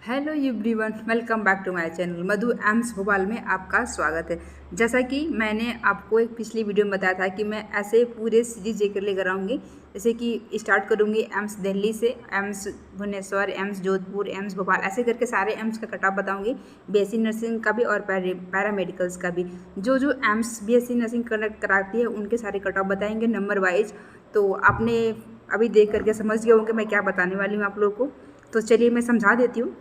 Hello everyone, welcome back to my channel. Madhu AIIMS Bhopal में आपका स्वागत है। जैसा कि मैंने आपको एक पिछली वीडियो में बताया था कि मैं ऐसे पूरे सीरीज लेकर लेकर आऊँगी। जैसे कि स्टार्ट करूँगी एम्स दिल्ली से, एम्स भुवनेश्वर, एम्स जोधपुर, एम्स भोपाल, ऐसे करके सारे एम्स का कटऑफ बताऊँगी। बीएससी नर्सिंग का भी और पैरामेडिकल्स का भी। जो जो एम्स बीएससी नर्सिंग कंडक्ट कराती है उनके सारे कटऑफ बताएंगे नंबर वाइज। तो आपने अभी देख करके समझ गए होंगे मैं क्या बताने वाली हूँ आप लोगों को। तो चलिए मैं समझा देती हूँ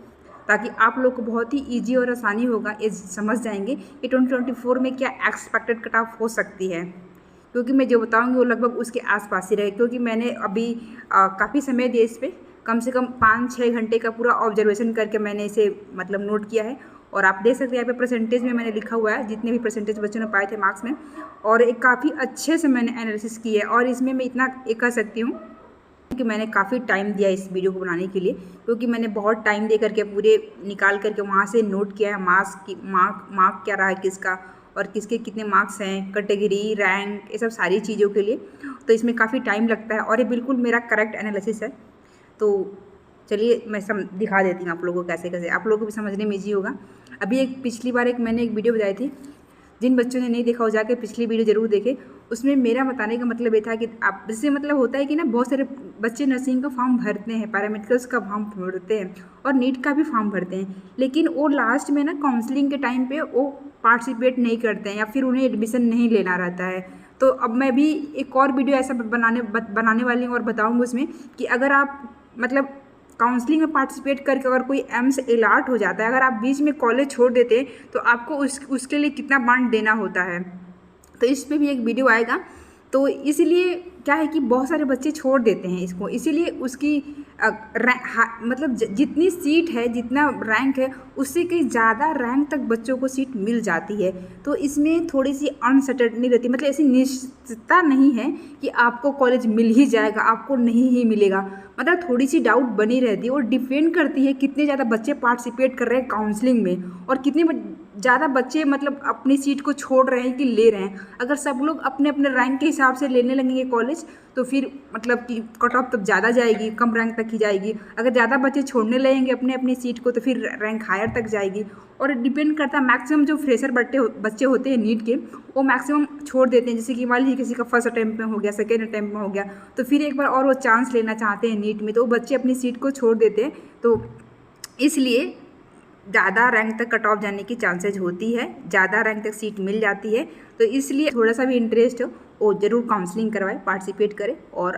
ताकि आप लोग को बहुत ही इजी और आसानी होगा, ये समझ जाएंगे कि 2024 में क्या एक्सपेक्टेड कट ऑफ हो सकती है। क्योंकि मैं जो बताऊंगी वो लगभग उसके आसपास ही रहे, क्योंकि मैंने अभी काफ़ी समय दिया इस पर, कम से कम 5-6 घंटे का पूरा ऑब्जर्वेशन करके मैंने इसे मतलब नोट किया है। और आप देख सकते हैं यहाँ पे परसेंटेज में मैंने लिखा हुआ है जितने भी परसेंटेज बच्चों ने पाए थे मार्क्स में, और एक काफ़ी अच्छे से मैंने एनालिसिस की है। और इसमें मैं इतना एक कह सकती हूँ कि मैंने काफ़ी टाइम दिया इस वीडियो को बनाने के लिए, क्योंकि मैंने बहुत टाइम दे करके पूरे निकाल करके वहाँ से नोट किया है मार्क्स की मार्क क्या रहा है किसका, और किसके कितने मार्क्स हैं, कैटेगरी, रैंक, ये सब सारी चीज़ों के लिए। तो इसमें काफ़ी टाइम लगता है और ये बिल्कुल मेरा करेक्ट एनालिसिस है। तो चलिए मैं दिखा देती हूँ आप लोगों को कैसे कैसे आप लोगों को भी समझने में ईजी होगा। अभी एक पिछली बार मैंने एक वीडियो बताई थी, जिन बच्चों ने नहीं देखा हो जाके पिछली वीडियो ज़रूर देखें। उसमें मेरा बताने का मतलब ये था कि आप, जिससे मतलब होता है कि ना बहुत सारे बच्चे नर्सिंग का फॉर्म भरते हैं, पैरामेडिकल्स का फॉर्म भरते हैं और नीट का भी फॉर्म भरते हैं, लेकिन वो लास्ट में ना काउंसलिंग के टाइम पे वो पार्टिसिपेट नहीं करते हैं या फिर उन्हें एडमिशन नहीं लेना रहता है। तो अब मैं भी एक और वीडियो ऐसा बनाने वाली हूँ और बताऊँगी उसमें कि अगर आप मतलब काउंसलिंग में पार्टिसिपेट करके अगर कोई एम्स अलॉट हो जाता है, अगर आप बीच में कॉलेज छोड़ देते हैं तो आपको उसके लिए कितना बॉन्ड देना होता है। तो इस पे भी एक वीडियो आएगा। तो इसीलिए क्या है कि बहुत सारे बच्चे छोड़ देते हैं इसको, इसीलिए उसकी मतलब जितनी सीट है, जितना रैंक है, उससे कहीं ज़्यादा रैंक तक बच्चों को सीट मिल जाती है। तो इसमें थोड़ी सी अनसर्टेनिटी रहती है, मतलब ऐसी निश्चितता नहीं है कि आपको कॉलेज मिल ही जाएगा, आपको नहीं ही मिलेगा। मतलब थोड़ी सी डाउट बनी रहती है और डिपेंड करती है कितने ज़्यादा बच्चे पार्टिसिपेट कर रहे हैं काउंसलिंग में और कितने ज़्यादा बच्चे मतलब अपनी सीट को छोड़ रहे हैं कि ले रहे हैं। अगर सब लोग अपने अपने रैंक के हिसाब से लेने लगेंगे कॉलेज तो फिर मतलब कि कट ऑफ तब ज़्यादा जाएगी, कम रैंक तक ही जाएगी। अगर ज़्यादा बच्चे छोड़ने लगेंगे अपने अपनी सीट को तो फिर रैंक हायर तक जाएगी। और डिपेंड करता है, मैक्सिमम जो फ्रेशर बच्चे होते हैं नीट के, वो मैक्सिमम छोड़ देते हैं। जैसे कि मान लीजिए किसी का फर्स्ट अटैम्प्ट में हो गया, सेकेंड अटैम्प्ट में हो गया, तो फिर एक बार और वो चांस लेना चाहते हैं नीट में, तो वो बच्चे अपनी सीट को छोड़ देते हैं। तो इसलिए ज़्यादा रैंक तक कट ऑफ जाने की चांसेज होती है, ज़्यादा रैंक तक सीट मिल जाती है। तो इसलिए थोड़ा सा भी इंटरेस्ट हो वो ज़रूर काउंसलिंग करवाए, पार्टिसिपेट करें, और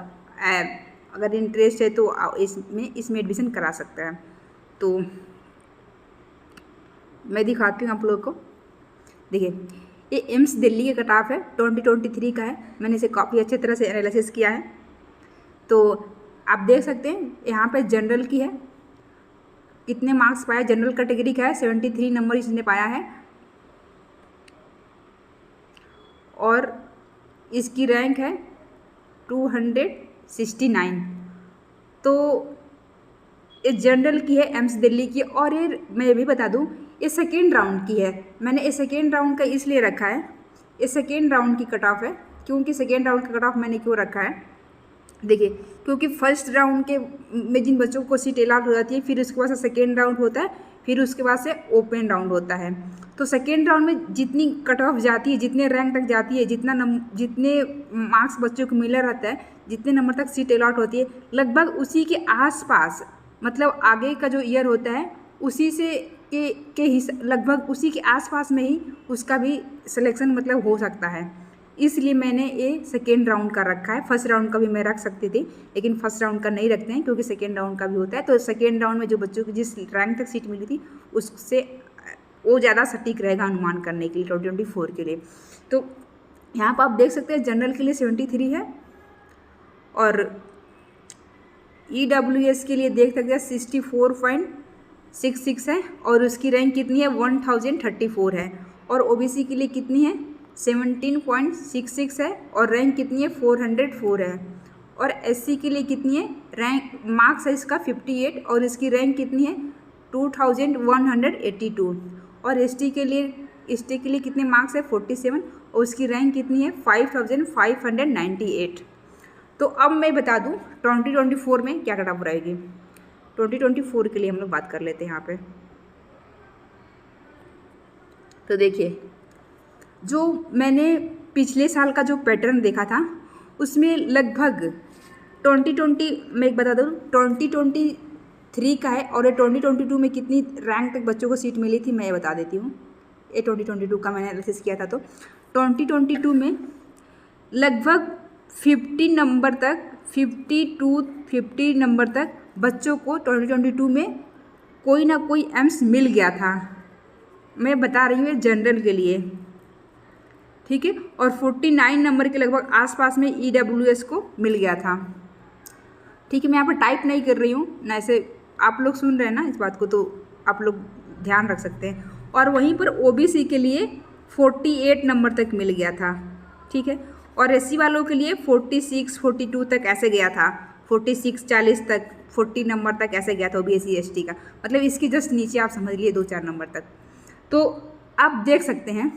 अगर इंटरेस्ट है तो इसमें एडमिशन करा सकता है। तो मैं दिखाती हूँ आप लोगों को। देखिए, ये एम्स दिल्ली के कट ऑफ है, 2023 का है। मैंने इसे काफ़ी अच्छे तरह से एनालिसिस किया है। तो आप देख सकते हैं यहाँ पे जनरल की है, कितने मार्क्स पाए। जनरल कैटेगरी का है, 73 नंबर इसने पाया है, और इसकी रैंक है 269। तो ये जनरल की है, एम्स दिल्ली की। और ये मैं ये भी बता दूं, ये सेकेंड राउंड की है। मैंने ये सेकेंड राउंड का इसलिए रखा है, ये सेकेंड राउंड की कट ऑफ है। क्योंकि सेकेंड राउंड का कट ऑफ मैंने क्यों रखा है, देखिए, क्योंकि फर्स्ट राउंड के में जिन बच्चों को सीट अलॉट हो जाती है, फिर उसके बाद से सेकेंड राउंड होता है, फिर उसके बाद से ओपन राउंड होता है। तो सेकेंड राउंड में जितनी कट ऑफ जाती है, जितने रैंक तक जाती है, जितने मार्क्स बच्चों को मिला रहता है, जितने नंबर तक सीट अलॉट होती है, लगभग उसी के आसपास, मतलब आगे का जो ईयर होता है उसी से लगभग उसी के आसपास में ही उसका भी सिलेक्शन मतलब हो सकता है। इसलिए मैंने ये सेकेंड राउंड का रखा है। फर्स्ट राउंड का भी मैं रख सकती थी, लेकिन फर्स्ट राउंड का नहीं रखते हैं क्योंकि सेकेंड राउंड का भी होता है। तो सेकेंड राउंड में जो बच्चों की जिस रैंक तक सीट मिली थी उससे वो ज़्यादा सटीक रहेगा अनुमान करने के लिए 2024 के लिए। तो यहाँ पर आप देख सकते हैं जनरल के लिए 73 है, और EWS के लिए देख सकते हैं 64.66 है, और उसकी रैंक कितनी है, 1034 है। और OBC के लिए कितनी है, 17.66 है, और रैंक कितनी है, 404 है। और SC के लिए कितनी है, रैंक मार्क्स है इसका 58, और इसकी रैंक कितनी है, 2182। और ST के लिए कितने मार्क्स है, 47, और उसकी रैंक कितनी है, 5598। तो अब मैं बता दूं 2024 में क्या कट ऑफ रहेगी। 2024 के लिए हम लोग बात कर लेते हैं यहाँ पे। तो देखिए, जो मैंने पिछले साल का जो पैटर्न देखा था उसमें लगभग 2020 मैं एक बता दूँ 2023 का है, और ये 2022 में कितनी रैंक तक बच्चों को सीट मिली थी मैं ये बता देती हूँ। ये 2022 का मैंने एनालिसिस किया था, तो 2022 में लगभग 50 नंबर तक 50 नंबर तक बच्चों को 2022 में कोई ना कोई एम्स मिल गया था। मैं बता रही हूँ जनरल के लिए, ठीक है। और 49 नंबर के लगभग आसपास में EWS को मिल गया था, ठीक है। मैं यहाँ पर टाइप नहीं कर रही हूँ ना, ऐसे आप लोग सुन रहे हैं ना इस बात को, तो आप लोग ध्यान रख सकते हैं। और वहीं पर OBC के लिए 48 नंबर तक मिल गया था, ठीक है। और SC वालों के लिए 46 42 तक ऐसे गया था, 46 40 तक 40 नंबर तक ऐसे गया था OBC ST का, मतलब इसकी जस्ट नीचे आप समझ लिए 2-4 नंबर तक। तो आप देख सकते हैं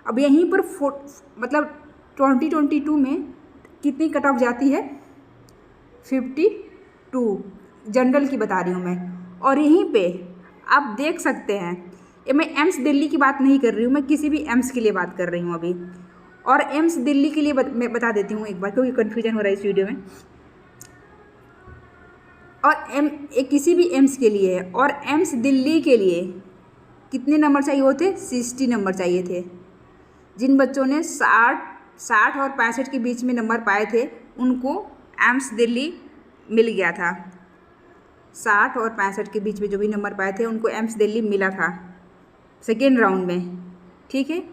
अब यहीं पर मतलब 2022 में कितनी कट ऑफ जाती है, 52 जनरल की बता रही हूँ मैं। और यहीं पे आप देख सकते हैं, ये मैं एम्स दिल्ली की बात नहीं कर रही हूँ, मैं किसी भी एम्स के लिए बात कर रही हूँ अभी। और एम्स दिल्ली के लिए मैं बता देती हूँ एक बार, क्योंकि कन्फ्यूजन हो रहा है इस वीडियो में। और किसी भी एम्स के लिए है, और एम्स दिल्ली के लिए कितने नंबर चाहिए होते, 60 नंबर चाहिए थे। जिन बच्चों ने 60 और 65 के बीच में नंबर पाए थे उनको एम्स दिल्ली मिल गया था। 60 और 65 के बीच में जो भी नंबर पाए थे उनको एम्स दिल्ली मिला था सेकेंड राउंड में, ठीक है।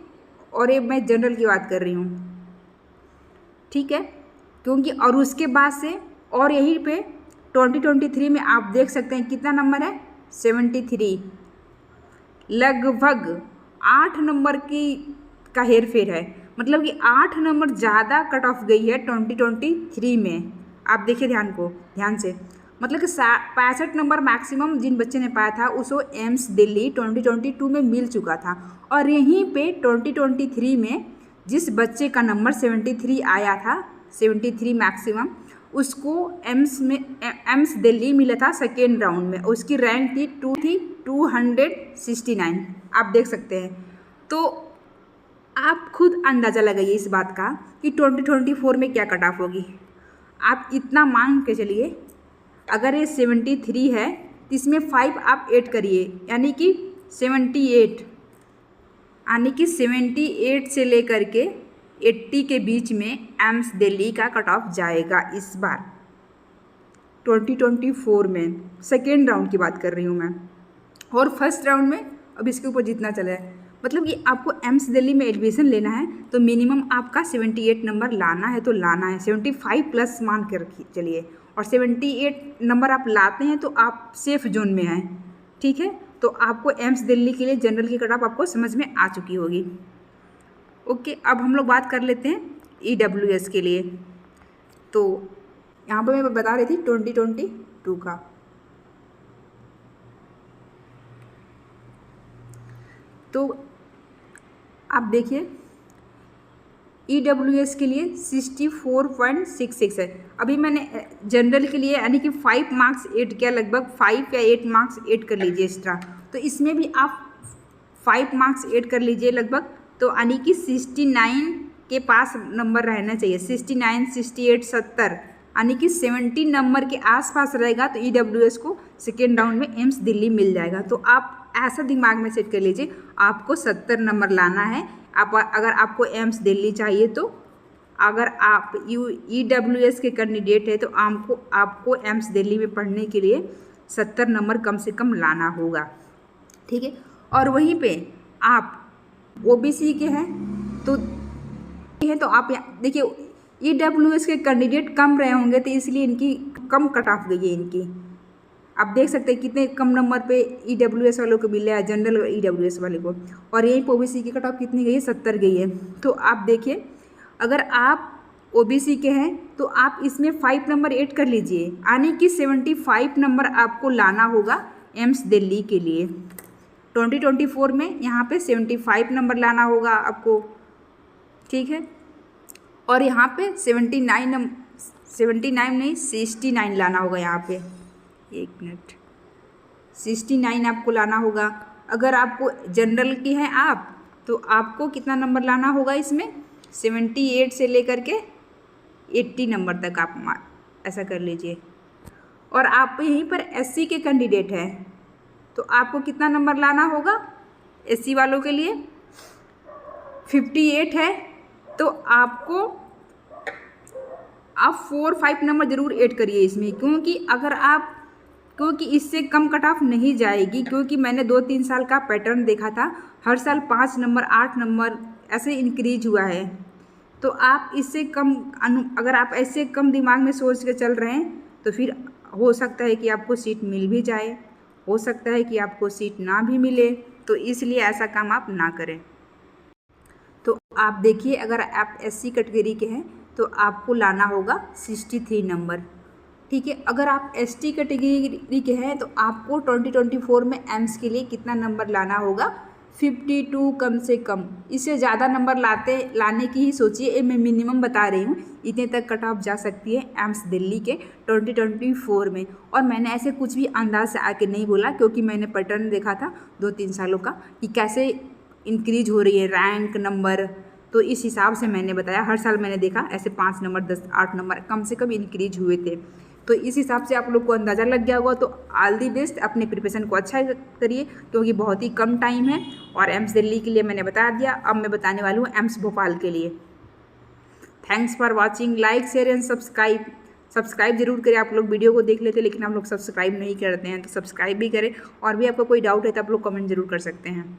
और ये मैं जनरल की बात कर रही हूँ, ठीक है। क्योंकि और उसके बाद से और यहीं पे 2023 में आप देख सकते हैं कितना नंबर है, 73। लगभग 8 नंबर का हेर फेर है, मतलब कि 8 नंबर ज़्यादा कट ऑफ गई है 2023 में। आप देखिए ध्यान से, मतलब कि 65 नंबर मैक्सिमम जिन बच्चे ने पाया था उसको एम्स दिल्ली 2022 में मिल चुका था। और यहीं पे 2023 में जिस बच्चे का नंबर 73 आया था, 73 मैक्सिमम, उसको एम्स दिल्ली मिला था सेकेंड राउंड में। उसकी रैंक थी 269, आप देख सकते हैं। तो आप खुद अंदाज़ा लगाइए इस बात का कि 2024 में क्या कट ऑफ होगी। आप इतना मान के चलिए, अगर ये 73 है तो इसमें 5 आप ऐड करिए, यानी कि 78, यानी कि 78 से लेकर के 80 के बीच में एम्स दिल्ली का कट ऑफ जाएगा इस बार 2024 में। सेकेंड राउंड की बात कर रही हूँ मैं, और फर्स्ट राउंड में अब इसके ऊपर जितना चला है, मतलब कि आपको एम्स दिल्ली में एडमिशन लेना है तो मिनिमम आपका 78 नंबर लाना है तो लाना है, 75 प्लस मान के रखिए चलिए। और 78 नंबर आप लाते हैं तो आप सेफ जोन में हैं, ठीक है। तो आपको एम्स दिल्ली के लिए जनरल की कट ऑफ आपको समझ में आ चुकी होगी। ओके, अब हम लोग बात कर लेते हैं EWS के लिए। तो यहाँ पर मैं बता रही थी 2022 का। तो आप देखिए EWS के लिए 64.66 है। अभी मैंने जनरल के लिए यानी कि 5 मार्क्स ऐड किया, लगभग 5 या 8 मार्क्स ऐड कर लीजिए एक्स्ट्रा। तो इसमें भी आप 5 मार्क्स ऐड कर लीजिए लगभग, तो यानी कि 69 के पास नंबर रहना चाहिए, 69 68 70, यानी कि 70 नंबर के आसपास रहेगा तो EWS को सेकेंड राउंड में एम्स दिल्ली मिल जाएगा। तो आप ऐसा दिमाग में सेट कर लीजिए, आपको 70 नंबर लाना है। अगर आपको एम्स दिल्ली चाहिए तो, अगर आप EWS के कैंडिडेट है तो आपको एम्स दिल्ली में पढ़ने के लिए 70 नंबर कम से कम लाना होगा, ठीक है। और वहीं पे आप OBC के हैं तो आप देखिए EWS के कैंडिडेट कम रहे होंगे तो इसलिए इनकी कम कट ऑफ गई है इनकी। आप देख सकते हैं कितने कम नंबर पे EWS वालों को मिला है, जनरल EWS वाले को। और यहीं पर OBC की कट ऑफ कितनी गई है, 70 गई है। तो आप देखिए, अगर आप OBC के हैं तो आप इसमें 5 नंबर ऐड कर लीजिए, यानी कि 75 नंबर आपको लाना होगा एम्स दिल्ली के लिए। 2024 में यहाँ पे 75 नंबर लाना होगा आपको, ठीक है। और यहाँ पे 79 नहीं 69 लाना होगा यहाँ पे। एक मिनट, 69 आपको लाना होगा। अगर आपको जनरल की हैं आप तो आपको कितना नंबर लाना होगा इसमें, 78 से लेकर के 80 नंबर तक आप ऐसा कर लीजिए। और आप यहीं पर SC के कैंडिडेट हैं तो आपको कितना नंबर लाना होगा, SC वालों के लिए 58 है तो आपको आप 4-5 नंबर ज़रूर ऐड करिए इसमें, क्योंकि इससे कम कट ऑफ नहीं जाएगी। क्योंकि मैंने 2-3 साल का पैटर्न देखा था, हर साल 5 नंबर 8 नंबर ऐसे इंक्रीज हुआ है। तो आप इससे कम अगर आप ऐसे कम दिमाग में सोच के चल रहे हैं तो फिर हो सकता है कि आपको सीट मिल भी जाए, हो सकता है कि आपको सीट ना भी मिले। तो इसलिए ऐसा काम आप ना करें। तो आप देखिए, अगर आप SC कैटेगरी के हैं तो आपको लाना होगा 63 नंबर, ठीक है। अगर आप ST कैटेगरी के हैं तो आपको 2024 में एम्स के लिए कितना नंबर लाना होगा, 52 कम से कम। इससे ज़्यादा नंबर लाने की ही सोचिए, मैं मिनिमम बता रही हूँ, इतने तक कट ऑफ जा सकती है एम्स दिल्ली के 2024 में। और मैंने ऐसे कुछ भी अंदाज से आके नहीं बोला, क्योंकि मैंने पैटर्न देखा था 2-3 सालों का कि कैसे इंक्रीज हो रही है रैंक नंबर। तो इस हिसाब से मैंने बताया, हर साल मैंने देखा ऐसे 5 नंबर 10-8 नंबर कम से कम इंक्रीज हुए थे। तो इस हिसाब से आप लोग को अंदाज़ा लग गया होगा। तो ऑल दी बेस्ट, अपने प्रिपरेशन को अच्छा करिए क्योंकि बहुत ही कम टाइम है। और एम्स दिल्ली के लिए मैंने बता दिया, अब मैं बताने वाली हूँ एम्स भोपाल के लिए। Thanks for watching, like share and subscribe जरूर करें। आप लोग वीडियो को देख लेते हैं लेकिन आप लोग सब्सक्राइब नहीं करते हैं, तो सब्सक्राइब भी करें। और भी आपको कोई डाउट है तो आप लोग कमेंट जरूर कर सकते हैं।